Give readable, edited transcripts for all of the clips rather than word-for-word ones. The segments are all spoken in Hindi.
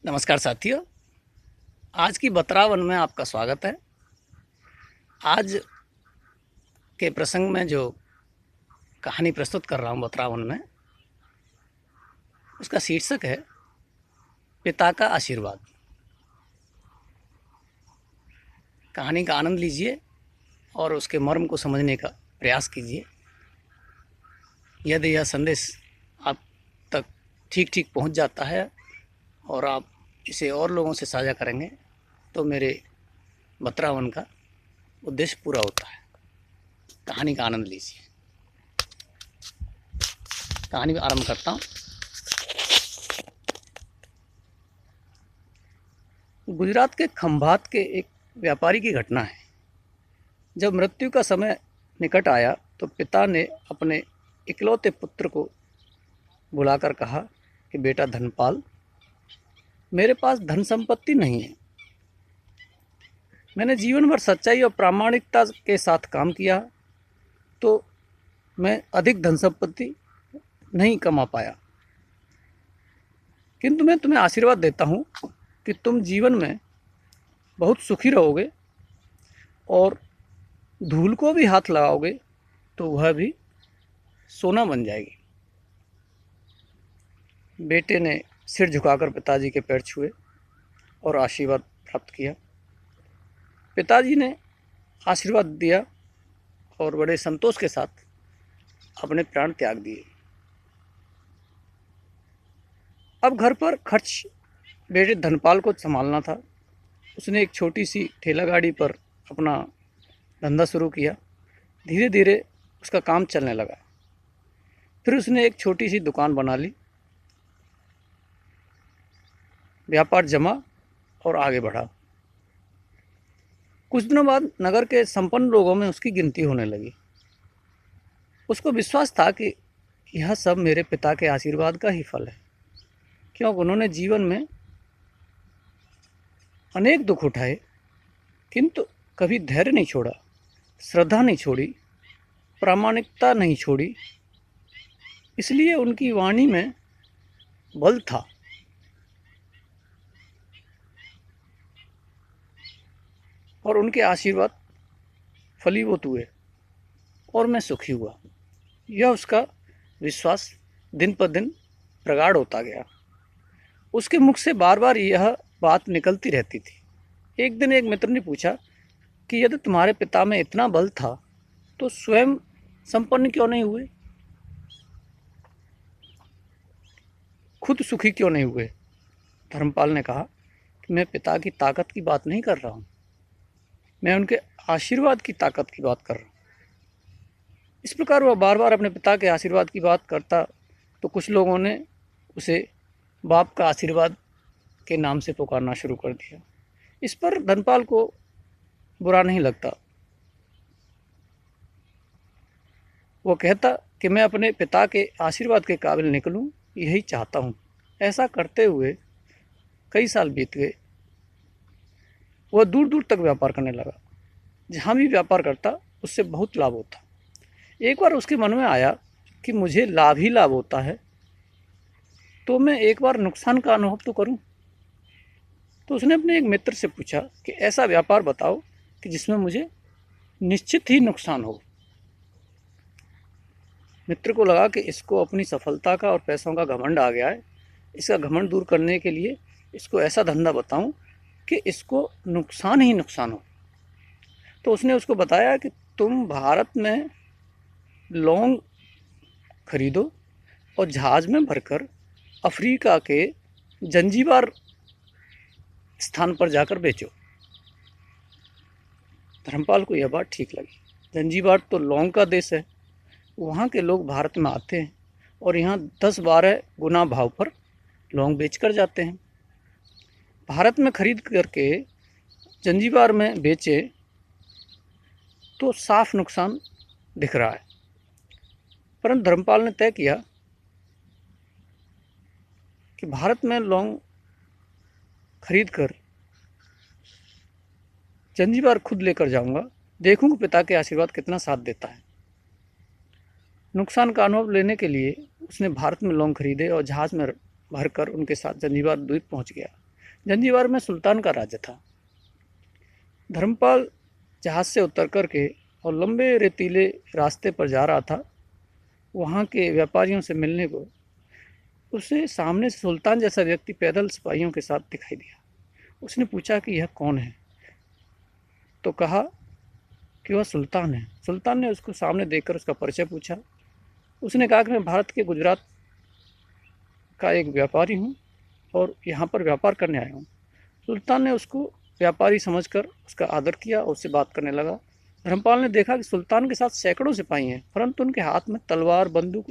नमस्कार साथियों। आज की बतरावन में आपका स्वागत है। आज के प्रसंग में जो कहानी प्रस्तुत कर रहा हूँ बतरावन में, उसका शीर्षक है पिता का आशीर्वाद। कहानी का आनंद लीजिए और उसके मर्म को समझने का प्रयास कीजिए। यदि यह संदेश आप तक ठीक ठीक पहुँच जाता है और आप इसे और लोगों से साझा करेंगे तो मेरे बतरावन का उद्देश्य पूरा होता है। कहानी का आनंद लीजिए। कहानी आरंभ करता हूँ। गुजरात के खंभात के एक व्यापारी की घटना है। जब मृत्यु का समय निकट आया तो पिता ने अपने इकलौते पुत्र को बुलाकर कहा कि बेटा धनपाल, मेरे पास धन संपत्ति नहीं है। मैंने जीवन भर सच्चाई और प्रामाणिकता के साथ काम किया तो मैं अधिक धन संपत्ति नहीं कमा पाया, किंतु मैं तुम्हें आशीर्वाद देता हूँ कि तुम जीवन में बहुत सुखी रहोगे और धूल को भी हाथ लगाओगे तो वह भी सोना बन जाएगी। बेटे ने सिर झुकाकर पिताजी के पैर छुए और आशीर्वाद प्राप्त किया। पिताजी ने आशीर्वाद दिया और बड़े संतोष के साथ अपने प्राण त्याग दिए। अब घर पर खर्च बेटे धनपाल को संभालना था। उसने एक छोटी सी ठेला गाड़ी पर अपना धंधा शुरू किया। धीरे धीरे उसका काम चलने लगा। फिर उसने एक छोटी सी दुकान बना ली। व्यापार जमा और आगे बढ़ा। कुछ दिनों बाद नगर के संपन्न लोगों में उसकी गिनती होने लगी। उसको विश्वास था कि यह सब मेरे पिता के आशीर्वाद का ही फल है, क्योंकि उन्होंने जीवन में अनेक दुख उठाए किंतु कभी धैर्य नहीं छोड़ा, श्रद्धा नहीं छोड़ी, प्रामाणिकता नहीं छोड़ी। इसलिए उनकी वाणी में बल था। और उनके आशीर्वाद फलीभूत हुए और मैं सुखी हुआ। यह उसका विश्वास दिन पर दिन प्रगाढ़ होता गया। उसके मुख से बार बार यह बात निकलती रहती थी। एक दिन एक मित्र ने पूछा कि यदि तुम्हारे पिता में इतना बल था तो स्वयं संपन्न क्यों नहीं हुए, खुद सुखी क्यों नहीं हुए? धर्मपाल ने कहा कि मैं पिता की ताकत की बात नहीं कर रहा हूँ, मैं उनके आशीर्वाद की ताकत की बात कर रहा हूँ। इस प्रकार वह बार बार अपने पिता के आशीर्वाद की बात करता तो कुछ लोगों ने उसे बाप का आशीर्वाद के नाम से पुकारना शुरू कर दिया। इस पर धनपाल को बुरा नहीं लगता। वो कहता कि मैं अपने पिता के आशीर्वाद के काबिल निकलूं, यही चाहता हूं। ऐसा करते हुए कई साल बीत गए। वह दूर दूर तक व्यापार करने लगा। जहां भी व्यापार करता उससे बहुत लाभ होता। एक बार उसके मन में आया कि मुझे लाभ ही लाभ होता है तो मैं एक बार नुकसान का अनुभव तो करूं। तो उसने अपने एक मित्र से पूछा कि ऐसा व्यापार बताओ कि जिसमें मुझे निश्चित ही नुकसान हो। मित्र को लगा कि इसको अपनी सफलता का और पैसों का घमंड आ गया है। इसका घमंड दूर करने के लिए इसको ऐसा धंधा बताऊं कि इसको नुकसान ही नुकसान हो। तो उसने उसको बताया कि तुम भारत में लौंग खरीदो और जहाज में भरकर अफ्रीका के जंजीबार स्थान पर जाकर बेचो। धर्मपाल को यह बात ठीक लगी। जंजीबार तो लौंग का देश है। वहाँ के लोग भारत में आते हैं और यहाँ 10-12 गुना भाव पर लौंग बेचकर जाते हैं। भारत में खरीद करके जंजीबार में बेचे तो साफ नुकसान दिख रहा है। परंतु धर्मपाल ने तय किया कि भारत में लौंग खरीद कर जंजीबार खुद लेकर जाऊंगा, देखूंगा पिता के आशीर्वाद कितना साथ देता है। नुकसान का अनुभव लेने के लिए उसने भारत में लौंग खरीदे और जहाज में भरकर उनके साथ जंजीबार द्वीप पहुंच गया। जंजीबार में सुल्तान का राज्य था। धर्मपाल जहाज से उतर करके और लंबे रेतीले रास्ते पर जा रहा था वहाँ के व्यापारियों से मिलने को। उसे सामने से सुल्तान जैसा व्यक्ति पैदल सिपाहियों के साथ दिखाई दिया। उसने पूछा कि यह कौन है, तो कहा कि वह सुल्तान है। सुल्तान ने उसको सामने देखकर उसका परिचय पूछा। उसने कहा कि मैं भारत के गुजरात का एक व्यापारी हूँ और यहाँ पर व्यापार करने आया हूँ। सुल्तान ने उसको व्यापारी समझकर उसका आदर किया और उससे बात करने लगा। धर्मपाल ने देखा कि सुल्तान के साथ सैकड़ों सिपाही हैं, परंतु उनके हाथ में तलवार, बंदूक,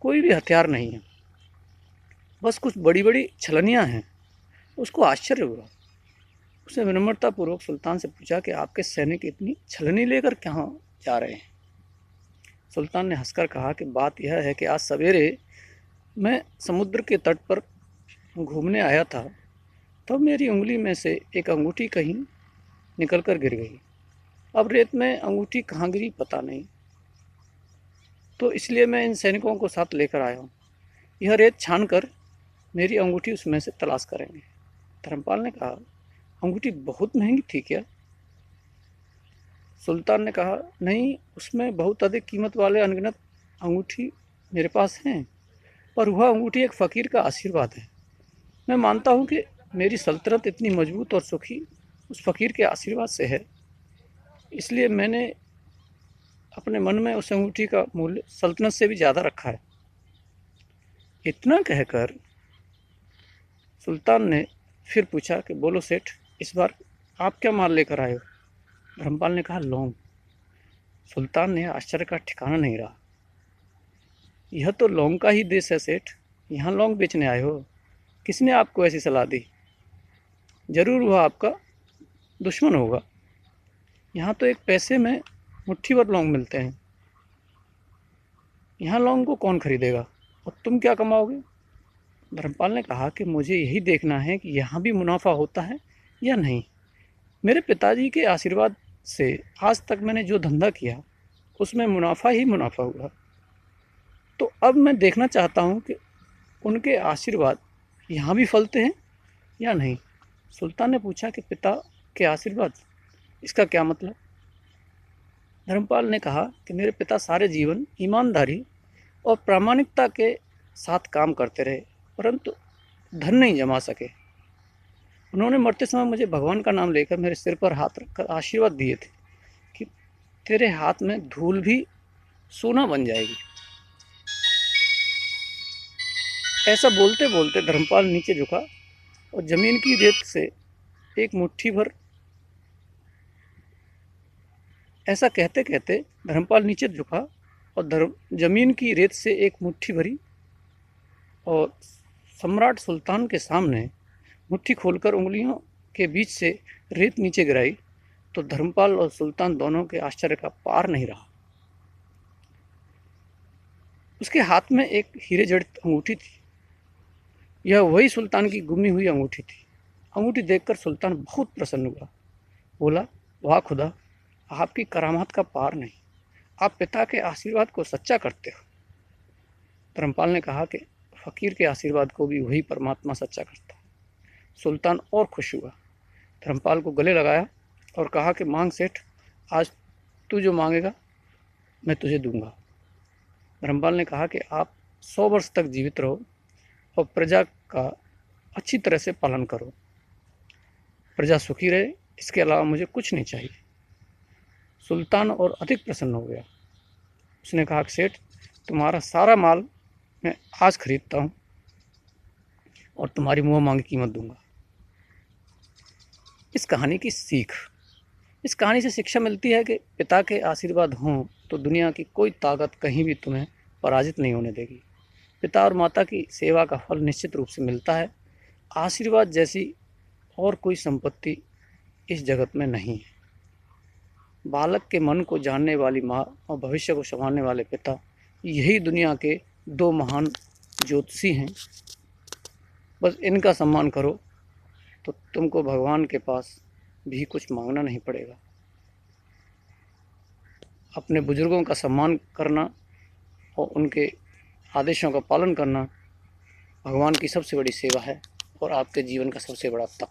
कोई भी हथियार नहीं है, बस कुछ बड़ी बड़ी छलनियाँ हैं। उसको आश्चर्य हुआ। उसने विनम्रतापूर्वक सुल्तान से पूछा कि आपके सैनिक इतनी छलनी लेकर कहाँ जा रहे हैं। सुल्तान ने हंसकर कहा कि बात यह है कि आज सवेरे मैं समुद्र के तट पर घूमने आया था, तब मेरी उंगली में से एक अंगूठी कहीं निकलकर गिर गई। अब रेत में अंगूठी कहाँ गिरी पता नहीं, तो इसलिए मैं इन सैनिकों को साथ लेकर आया हूँ। यह रेत छान कर मेरी अंगूठी उसमें से तलाश करेंगे। धर्मपाल ने कहा, अंगूठी बहुत महंगी थी क्या? सुल्तान ने कहा, नहीं, उसमें बहुत अधिक कीमत वाले अनगिनत अंगूठी मेरे पास हैं, पर वह अंगूठी एक फ़कीर का आशीर्वाद है। मैं मानता हूँ कि मेरी सल्तनत इतनी मजबूत और सुखी उस फ़कीर के आशीर्वाद से है, इसलिए मैंने अपने मन में उस अंगूठी का मूल्य सल्तनत से भी ज़्यादा रखा है। इतना कहकर सुल्तान ने फिर पूछा कि बोलो सेठ, इस बार आप क्या माल लेकर आए हो? धर्मपाल ने कहा, लौंग। सुल्तान ने आश्चर्य का ठिकाना नहीं रहा। यह तो लौंग का ही देश है सेठ, यहाँ लौंग बेचने आए हो? किसने आपको ऐसी सलाह दी? जरूर वह आपका दुश्मन होगा। यहाँ तो एक पैसे में मुट्ठी भर लौंग मिलते हैं। यहाँ लौंग को कौन खरीदेगा और तुम क्या कमाओगे? धर्मपाल ने कहा कि मुझे यही देखना है कि यहाँ भी मुनाफा होता है या नहीं। मेरे पिताजी के आशीर्वाद से आज तक मैंने जो धंधा किया उसमें मुनाफा ही मुनाफा हुआ, तो अब मैं देखना चाहता हूँ कि उनके आशीर्वाद यहाँ भी फलते हैं या नहीं। सुल्तान ने पूछा कि पिता के आशीर्वाद, इसका क्या मतलब? धर्मपाल ने कहा कि मेरे पिता सारे जीवन ईमानदारी और प्रामाणिकता के साथ काम करते रहे, परंतु धन नहीं जमा सके। उन्होंने मरते समय मुझे भगवान का नाम लेकर मेरे सिर पर हाथ रखकर आशीर्वाद दिए थे कि तेरे हाथ में धूल भी सोना बन जाएगी। ऐसा बोलते बोलते धर्मपाल नीचे झुका और जमीन की रेत से एक मुट्ठी भर ऐसा कहते कहते धर्मपाल नीचे झुका और जमीन की रेत से एक मुट्ठी भरी और सम्राट सुल्तान के सामने मुट्ठी खोलकर उंगलियों के बीच से रेत नीचे गिराई, तो धर्मपाल और सुल्तान दोनों के आश्चर्य का पार नहीं रहा। उसके हाथ में एक हीरे जड़ित अंगूठी थी। यह वही सुल्तान की गुमी हुई अंगूठी थी। अंगूठी देखकर सुल्तान बहुत प्रसन्न हुआ। बोला, वाह खुदा, आपकी करामात का पार नहीं, आप पिता के आशीर्वाद को सच्चा करते हो। धर्मपाल ने कहा कि फकीर के आशीर्वाद को भी वही परमात्मा सच्चा करता है। सुल्तान और खुश हुआ, धर्मपाल को गले लगाया और कहा कि मांग सेठ, आज तू जो मांगेगा मैं तुझे दूंगा। धर्मपाल ने कहा कि आप 100 वर्ष तक जीवित रहो और प्रजा का अच्छी तरह से पालन करो, प्रजा सुखी रहे, इसके अलावा मुझे कुछ नहीं चाहिए। सुल्तान और अधिक प्रसन्न हो गया। उसने कहा कि सेठ, तुम्हारा सारा माल मैं आज खरीदता हूँ और तुम्हारी मुँह मांगी कीमत दूंगा। इस कहानी की सीख, इस कहानी से शिक्षा मिलती है कि पिता के आशीर्वाद हों तो दुनिया की कोई ताकत कहीं भी तुम्हें पराजित नहीं होने देगी। पिता और माता की सेवा का फल निश्चित रूप से मिलता है। आशीर्वाद जैसी और कोई संपत्ति इस जगत में नहीं है। बालक के मन को जानने वाली माँ और भविष्य को संभालने वाले पिता, यही दुनिया के 2 महान ज्योतिषी हैं। बस इनका सम्मान करो तो तुमको भगवान के पास भी कुछ मांगना नहीं पड़ेगा। अपने बुजुर्गों का सम्मान करना और उनके आदेशों का पालन करना भगवान की सबसे बड़ी सेवा है। और आपके जीवन का सबसे बड़ा तप।